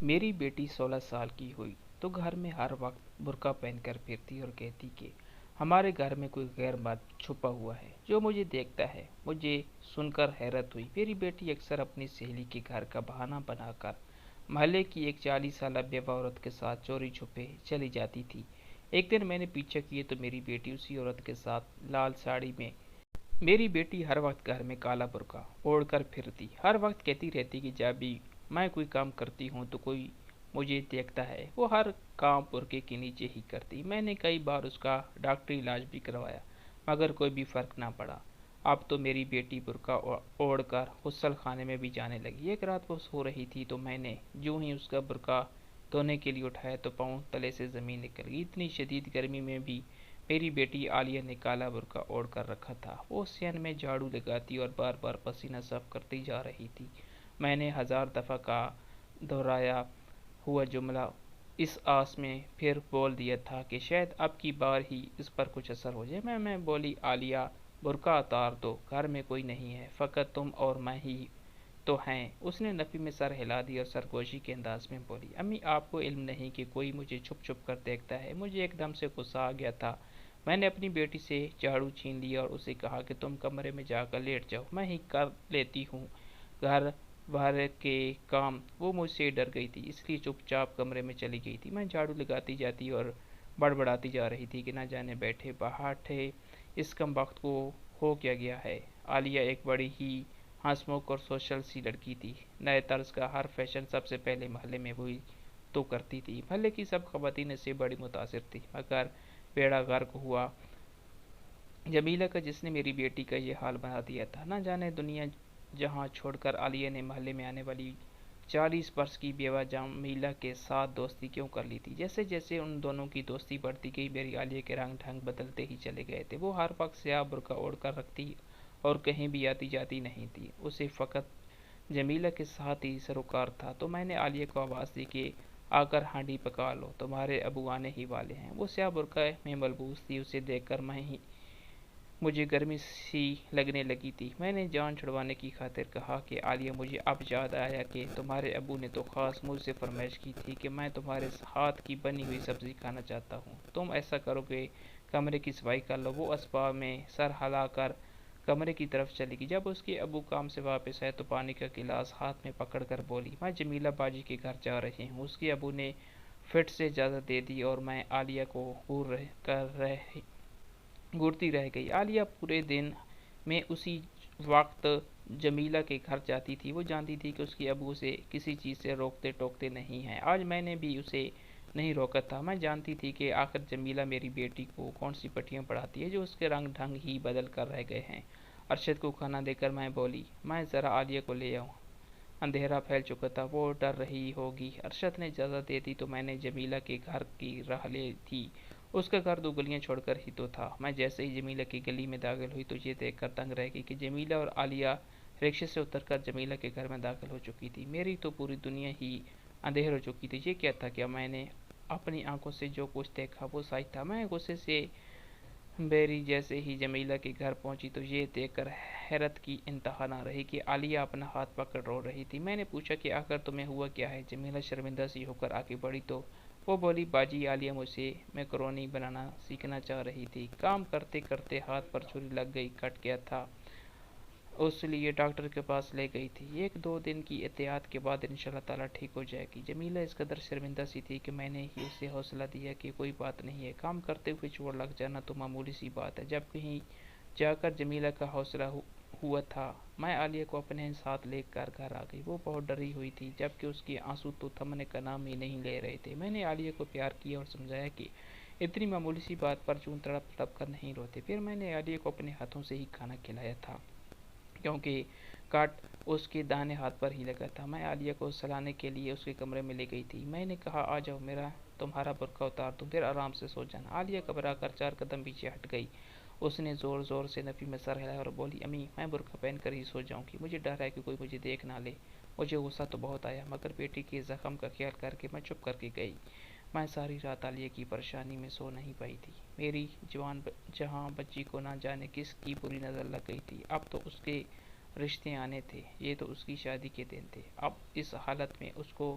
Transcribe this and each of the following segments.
میری بیٹی 16 سال کی ہوئی تو گھر میں ہر وقت برقع پہن کر پھرتی اور کہتی کہ ہمارے گھر میں کوئی غیر مرد چھپا ہوا ہے جو مجھے دیکھتا ہے۔ مجھے سن کر حیرت ہوئی۔ میری بیٹی اکثر اپنی سہیلی کے گھر کا بہانہ بنا کر محلے کی ایک 40 سالہ بیوہ عورت کے ساتھ چوری چھپے چلی جاتی تھی۔ ایک دن میں نے پیچھا کیے تو میری بیٹی اسی عورت کے ساتھ لال ساڑی میں۔ میری بیٹی ہر وقت گھر میں کالا برقع اوڑھ کر پھرتی، ہر وقت کہتی رہتی کہ جب بھی میں کوئی کام کرتی ہوں تو کوئی مجھے دیکھتا ہے۔ وہ ہر کام برقعے کے نیچے ہی کرتی۔ میں نے کئی بار اس کا ڈاکٹری علاج بھی کروایا مگر کوئی بھی فرق نہ پڑا۔ اب تو میری بیٹی برقع اوڑھ کر غسل خانے میں بھی جانے لگی۔ ایک رات وہ سو رہی تھی تو میں نے جو ہی اس کا برقع دھونے کے لیے اٹھایا تو پاؤں تلے سے زمین نکل گئی۔ اتنی شدید گرمی میں بھی میری بیٹی عالیہ نے کالا برقع اوڑھ کر رکھا تھا۔ وہ صحن میں جھاڑو لگاتی اور بار بار پسینہ صاف کرتی جا رہی تھی۔ میں نے 1000 دفعہ کا دہرایا ہوا جملہ اس آس میں پھر بول دیا تھا کہ شاید اب کی بار ہی اس پر کچھ اثر ہو جائے۔ میں بولی عالیہ برقع اتار دو، گھر میں کوئی نہیں ہے، فقط تم اور میں ہی تو ہیں۔ اس نے نفی میں سر ہلا دی اور سرگوشی کے انداز میں بولی امی آپ کو علم نہیں کہ کوئی مجھے چھپ چھپ کر دیکھتا ہے۔ مجھے ایک دم سے غصہ آ گیا تھا۔ میں نے اپنی بیٹی سے جھاڑو چھین لیا اور اسے کہا کہ تم کمرے میں جا کر لیٹ جاؤ، میں ہی کر لیتی ہوں گھر باہر کے کام۔ وہ مجھ سے ڈر گئی تھی اس لیے چپ چاپ کمرے میں چلی گئی تھی۔ میں جھاڑو لگاتی جاتی اور بڑبڑاتی جا رہی تھی کہ نہ جانے بیٹھے باٹھے اس کم وقت کو ہو کیا گیا ہے۔ عالیہ ایک بڑی ہی ہنسمکھ اور سوشل سی لڑکی تھی۔ نئے طرز کا ہر فیشن سب سے پہلے محلے میں وہی تو کرتی تھی۔ محلے کی سب خواتین اس سے بڑی متاثر تھی مگر بیڑا غرق ہوا جمیلہ کا جس نے میری بیٹی کا یہ حال بنا دیا تھا۔ نہ جانے دنیا جہاں چھوڑ کر عالیہ نے محلے میں آنے والی 40 برس کی بیوہ جمیلہ کے ساتھ دوستی کیوں کر لی تھی۔ جیسے جیسے ان دونوں کی دوستی بڑھتی گئی میری عالیہ کے رنگ ڈھنگ بدلتے ہی چلے گئے تھے۔ وہ ہر وقت سیاہ برقع اوڑھ کر رکھتی اور کہیں بھی آتی جاتی نہیں تھی۔ اسے فقط جمیلہ کے ساتھ ہی سروکار تھا۔ تو میں نے عالیہ کو آواز دی کہ آ کر ہانڈی پکا لو، تمہارے ابو آنے ہی والے ہیں۔ وہ سیاہ برقع میں ملبوس تھی، اسے دیکھ کر مجھے گرمی سی لگنے لگی تھی۔ میں نے جان چھڑوانے کی خاطر کہا کہ عالیہ مجھے اب یاد آیا کہ تمہارے ابو نے تو خاص مجھ سے فرمائش کی تھی کہ میں تمہارے ہاتھ کی بنی ہوئی سبزی کھانا چاہتا ہوں۔ تم ایسا کرو کہ کمرے کی صفائی کر لو۔ وہ اسباب میں سر ہلا کر کمرے کی طرف چلی گئی۔ جب اس کے ابو کام سے واپس آئے تو پانی کا گلاس ہاتھ میں پکڑ کر بولی میں جمیلہ باجی کے گھر جا رہی ہوں۔ اس کے ابو نے فٹ سے اجازت دے دی اور میں عالیہ کو گھورتی رہ گئی۔ عالیہ پورے دن میں اسی وقت جمیلہ کے گھر جاتی تھی۔ وہ جانتی تھی کہ اس کے ابو اسے کسی چیز سے روکتے ٹوکتے نہیں ہیں۔ آج میں نے بھی اسے نہیں روکا تھا۔ میں جانتی تھی کہ آخر جمیلہ میری بیٹی کو کون سی پٹیاں پڑھاتی ہے جو اس کے رنگ ڈھنگ ہی بدل کر رہ گئے ہیں۔ ارشد کو کھانا دے کر میں بولی میں ذرا عالیہ کو لے آؤں۔ اندھیرا پھیل چکا تھا، وہ ڈر رہی ہوگی۔ ارشد نے اجازت دے دی تو میں نے جمیلہ کے گھر کی راہ لی تھی۔ اس کا گھر 2 گلیاں چھوڑ کر ہی تو تھا۔ میں جیسے ہی جمیلہ کی گلی میں داخل ہوئی تو یہ دیکھ کر دنگ رہ گئی کہ جمیلہ اور عالیہ رکشے سے اتر کر جمیلہ کے گھر میں داخل ہو چکی تھی۔ میری تو پوری دنیا ہی اندھیر ہو چکی تھی۔ یہ کیا تھا کہ میں نے اپنی آنکھوں سے جو کچھ دیکھا وہ سچ تھا۔ میں غصے سے بیری جیسے ہی جمیلہ کے گھر پہنچی تو یہ دیکھ کر حیرت کی انتہا نہ رہی کہ عالیہ اپنا ہاتھ پکڑ رو رہی تھی۔ میں نے پوچھا کہ آخر تمہیں ہوا کیا ہے؟ جمیلہ شرمندہ سی ہو کر آگے بڑھی تو وہ بولی باجی عالیہ مجھ سے میکرونی بنانا سیکھنا چاہ رہی تھی، کام کرتے کرتے ہاتھ پر چھری لگ گئی، کٹ گیا تھا، اس لیے ڈاکٹر کے پاس لے گئی تھی۔ 1-2 دن کی احتیاط کے بعد انشاءاللہ تعالی ٹھیک ہو جائے گی۔ جمیلہ اس قدر شرمندہ سی تھی کہ میں نے ہی اسے حوصلہ دیا کہ کوئی بات نہیں ہے، کام کرتے ہوئے چوٹ لگ جانا تو معمولی سی بات ہے۔ جب کہیں جا کر جمیلہ کا حوصلہ ہوا تھا میں عالیہ کو اپنے ساتھ لے کر گھر آ گئی۔ وہ بہت ڈری ہوئی تھی جبکہ اس کے آنسو تو تھمنے کا نام ہی نہیں لے رہے تھے۔ میں نے عالیہ کو پیار کیا اور سمجھایا کہ اتنی معمولی سی بات پر چون تڑپ تڑپ کر نہیں روتے۔ پھر میں نے عالیہ کو اپنے ہاتھوں سے ہی کھانا کھلایا تھا کیونکہ کٹ اس کے داہنے ہاتھ پر ہی لگا تھا۔ میں عالیہ کو سلانے کے لیے اس کے کمرے میں لے گئی تھی۔ میں نے کہا آ جاؤ، تمہارا برقع اتار دوں، پھر آرام سے سو جانا۔ عالیہ گھبرا کر 4 قدم پیچھے ہٹ گئی۔ اس نے زور زور سے نفی میں سر ہلایا اور بولی امی میں برقع پہن کر ہی سو جاؤں گی، مجھے ڈر ہے کہ کوئی مجھے دیکھ نہ لے۔ مجھے غصہ تو بہت آیا مگر بیٹی کے زخم کا خیال کر کے میں چپ کر کے گئی۔ میں ساری رات عالیہ کی پریشانی میں سو نہیں پائی تھی۔ میری جہاں بچی کو نہ جانے کس کی بری نظر لگ گئی تھی۔ اب تو اس کے رشتے آنے تھے، یہ تو اس کی شادی کے دن تھے۔ اب اس حالت میں اس کو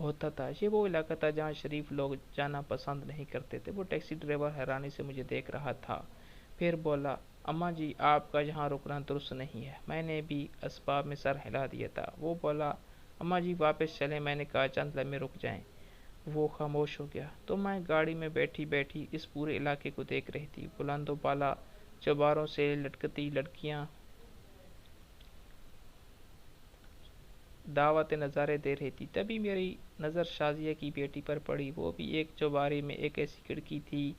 ہوتا تھا۔ یہ وہ علاقہ تھا جہاں شریف لوگ جانا پسند نہیں کرتے تھے۔ وہ ٹیکسی ڈرائیور حیرانی سے مجھے دیکھ رہا تھا، پھر بولا، اماں جی آپ کا یہاں رکنا درست نہیں ہے۔ میں نے بھی اسباب میں سر ہلا دیا تھا۔ وہ بولا، اماں جی واپس چلیں۔ میں نے کہا چند لمحے رک جائیں۔ وہ خاموش ہو گیا تو میں گاڑی میں بیٹھی بیٹھی اس پورے علاقے کو دیکھ رہی تھی۔ بلند و بالا چوباروں سے لٹکتی لڑکیاں دعوت نظارے دے رہی تھی۔ تبھی میری نظر شازیہ کی بیٹی پر پڑی۔ وہ بھی ایک چوبارے میں ایک ایسی کھڑکی تھی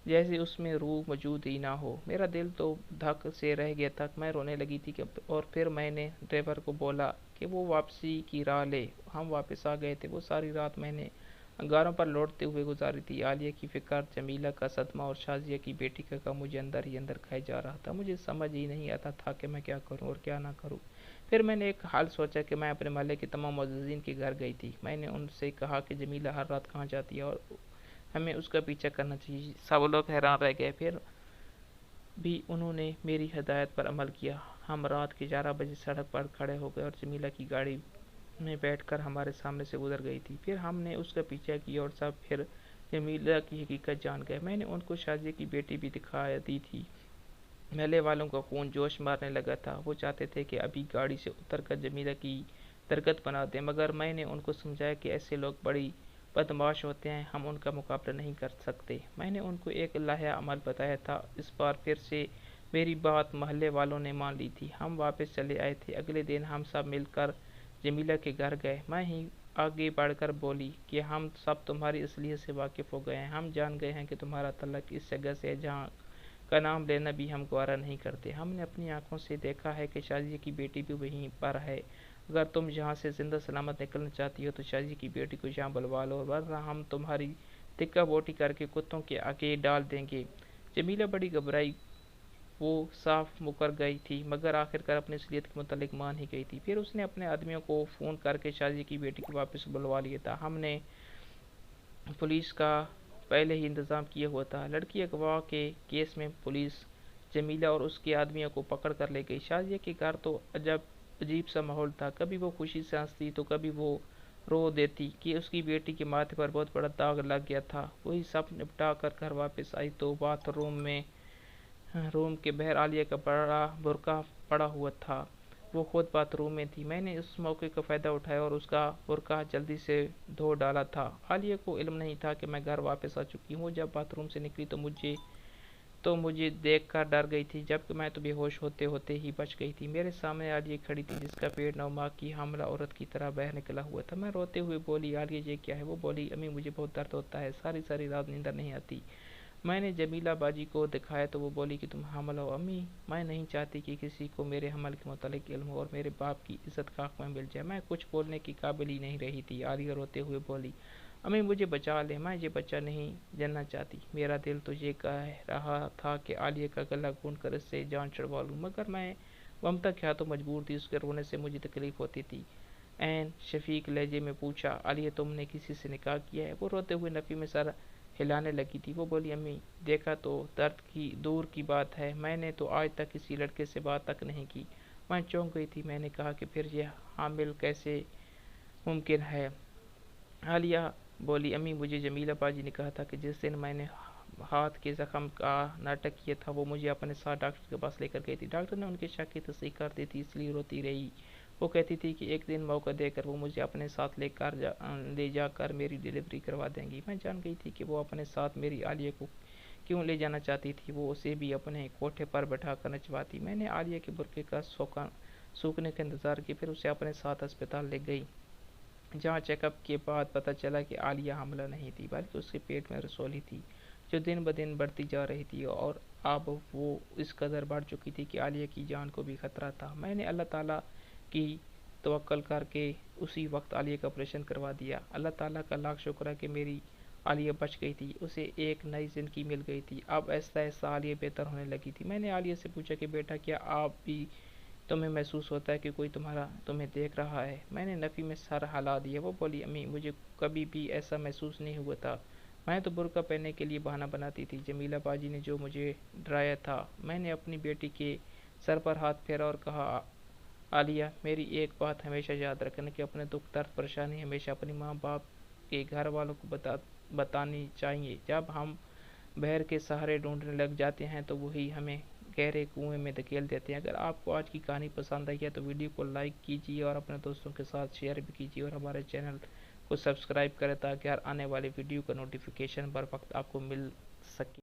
جیسے اس میں روح موجود ہی نہ ہو۔ میرا دل تو دھک سے رہ گیا تھا، میں رونے لگی تھی اور پھر میں نے ڈرائیور کو بولا کہ وہ واپسی کی راہ لے۔ ہم واپس آ گئے تھے۔ وہ ساری رات میں نے انگاروں پر لوٹتے ہوئے گزاری تھی۔ عالیہ کی فکر، جمیلہ کا صدمہ اور شازیہ کی بیٹی کا غم مجھے اندر ہی اندر کھائے جا رہا تھا۔ مجھے سمجھ ہی نہیں آتا تھا کہ میں کیا کروں اور کیا نہ کروں۔ پھر میں نے ایک حل سوچا کہ میں اپنے محلے کے تمام معززین کے گھر گئی تھی۔ میں نے ان سے کہا کہ جمیلہ ہر رات کہاں جاتی ہے اور ہمیں اس کا پیچھا کرنا چاہیے۔ سب لوگ حیران رہ گئے، پھر بھی انہوں نے میری ہدایت پر عمل کیا۔ ہم رات کے 11 بجے سڑک پر کھڑے ہو گئے اور جمیلہ کی گاڑی میں بیٹھ کر ہمارے سامنے سے گزر گئی تھی۔ پھر ہم نے اس کا پیچھا کیا اور سب پھر جمیلہ کی حقیقت جان گئے۔ میں نے ان کو شازیہ کی بیٹی بھی دکھا دی تھی۔ محلے والوں کا خون جوش مارنے لگا تھا۔ وہ چاہتے تھے کہ ابھی گاڑی سے اتر کر جمیلہ کی درگت بنا دیں، مگر میں نے ان کو سمجھایا کہ ایسے لوگ بڑی بدمعاش ہوتے ہیں، ہم ان کا مقابلہ نہیں کر سکتے۔ میں نے ان کو ایک لائحہ عمل بتایا تھا۔ اس بار پھر سے میری بات محلے والوں نے مان لی تھی۔ ہم واپس چلے آئے تھے۔ اگلے دن ہم سب مل کر جمیلہ کے گھر گئے۔ میں ہی آگے بڑھ کر بولی کہ ہم سب تمہاری اصلیت سے واقف ہو گئے ہیں۔ ہم جان گئے ہیں کہ تمہارا تعلق اس جگہ سے ہے جہاں کا نام لینا بھی ہم گوارا نہیں کرتے۔ ہم نے اپنی آنکھوں سے دیکھا ہے کہ شازیہ کی بیٹی بھی وہیں پر ہے۔ اگر تم یہاں سے زندہ سلامت نکلنا چاہتی ہو تو شازیہ کی بیٹی کو یہاں بلوا لو، ورنہ ہم تمہاری تکہ بوٹی کر کے کتوں کے آگے ڈال دیں گے۔ جمیلہ بڑی گھبرائی، وہ صاف مکر گئی تھی، مگر آخر کار اپنی اصلیت کے متعلق مان ہی گئی تھی۔ پھر اس نے اپنے آدمیوں کو فون کر کے شازیہ کی بیٹی کو واپس بلوا لیا تھا۔ ہم نے پولیس کا پہلے ہی انتظام کیا ہوا تھا۔ لڑکی اغوا کے کیس میں پولیس جمیلہ اور اس کے آدمیوں کو پکڑ کر لے گئی۔ شازیہ کے گھر تو عجیب سا ماحول تھا، کبھی وہ خوشی سے ہنستی تو کبھی وہ رو دیتی کہ اس کی بیٹی کے ماتھے پر بہت بڑا داغ لگ گیا تھا۔ وہی سب نپٹا کر گھر واپس آئی تو باتھ روم کے باہر عالیہ کا بڑا برقع پڑا ہوا تھا۔ وہ خود باتھ روم میں تھی۔ میں نے اس موقع کا فائدہ اٹھایا اور اس کا برقع جلدی سے دھو ڈالا تھا۔ عالیہ کو علم نہیں تھا کہ میں گھر واپس آ چکی ہوں۔ وہ جب باتھ روم سے نکلی تو مجھے دیکھ کر ڈر گئی تھی، جبکہ میں تو بے ہوش ہوتے ہوتے ہی بچ گئی تھی۔ میرے سامنے عالیہ کھڑی تھی، جس کا پیٹ 9 ماہ کی حاملہ عورت کی طرح باہر نکلا ہوا تھا۔ میں روتے ہوئے بولی، عالیہ یہ کیا ہے؟ وہ بولی، امی مجھے بہت درد ہوتا ہے، ساری رات نیند نہیں آتی۔ میں نے جمیلہ باجی کو دکھایا تو وہ بولی کہ تم حاملہ ہو۔ امی میں نہیں چاہتی کہ کسی کو میرے حمل کے متعلق علم ہو اور میرے باپ کی عزت خاک میں مل جائے۔ میں کچھ بولنے کی قابل ہی نہیں رہی تھی۔ عالیہ روتے ہوئے بولی، امی مجھے بچا لے، میں یہ بچہ نہیں جننا چاہتی۔ میرا دل تو یہ کہہ رہا تھا کہ عالیہ کا گلہ گھونٹ کر اس سے جان چھڑوا لوں، مگر میں ممتا کیا تو مجبور تھی۔ اس کے رونے سے مجھے تکلیف ہوتی تھی۔ عین شفیق لہجے میں پوچھا، عالیہ تم نے کسی سے نکاح کیا ہے؟ وہ روتے ہوئے نفی میں سر ہلانے لگی تھی۔ وہ بولی، امی دیکھا تو درد کی دور کی بات ہے، میں نے تو آج تک کسی لڑکے سے بات تک نہیں کی۔ میں چونک گئی تھی۔ میں نے کہا کہ پھر یہ حامل کیسے ممکن ہے؟ عالیہ بولی، امی مجھے جمیلہ باجی نے کہا تھا کہ جس دن میں نے ہاتھ کے زخم کا ناٹک کیا تھا وہ مجھے اپنے ساتھ ڈاکٹر کے پاس لے کر گئی تھی۔ ڈاکٹر نے ان کے شک کی تصدیق کر دی تھی، اس لیے روتی رہی۔ وہ کہتی تھی کہ ایک دن موقع دے کر وہ مجھے اپنے ساتھ لے جا کر میری ڈیلیوری کروا دیں گی۔ میں جان گئی تھی کہ وہ اپنے ساتھ میری عالیہ کو کیوں لے جانا چاہتی تھی۔ وہ اسے بھی اپنے کوٹھے پر بٹھا کر نچواتی۔ میں نے عالیہ کے برقعے کا سوکھنے کا انتظار کیا، پھر اسے اپنے ساتھ اسپتال لے گئی، جہاں چیک اپ کے بعد پتہ چلا کہ عالیہ حاملہ نہیں تھی، بلکہ اس کے پیٹ میں رسولی تھی، جو دن بدن بڑھتی جا رہی تھی اور اب وہ اس قدر بڑھ چکی تھی کہ عالیہ کی جان کو بھی خطرہ تھا۔ میں نے اللہ تعالیٰ کی توکل کر کے اسی وقت عالیہ کا آپریشن کروا دیا۔ اللہ تعالیٰ کا لاکھ شکر ہے کہ میری عالیہ بچ گئی تھی، اسے ایک نئی زندگی مل گئی تھی۔ اب آہستہ آہستہ عالیہ بہتر ہونے لگی تھی۔ میں نے عالیہ سے پوچھا کہ بیٹا کیا اب بھی تمہیں محسوس ہوتا ہے کہ کوئی تمہیں دیکھ رہا ہے؟ میں نے نفی میں سر ہلا دیا۔ وہ بولی، امی مجھے کبھی بھی ایسا محسوس نہیں ہوا تھا، میں تو برقع پہننے کے لیے بہانہ بناتی تھی۔ جمیلہ باجی نے جو مجھے ڈرایا تھا۔ میں نے اپنی بیٹی کے سر پر ہاتھ پھیرا اور کہا، عالیہ، میری ایک بات ہمیشہ یاد رکھنا کہ اپنے دکھ درد پریشانی ہمیشہ اپنی ماں باپ کے گھر والوں کو بتانی چاہیے۔ جب ہم بہر کے سہارے ڈھونڈنے لگ جاتے ہیں تو وہی ہمیں گہرے کنویں میں دھکیل دیتے ہیں۔ اگر آپ کو آج کی کہانی پسند آئی ہے تو ویڈیو کو لائک کیجیے اور اپنے دوستوں کے ساتھ شیئر بھی کیجیے، اور ہمارے چینل کو سبسکرائب کریں تاکہ ہر آنے والی ویڈیو کا نوٹیفیکیشن بر وقت آپ کو مل سکے۔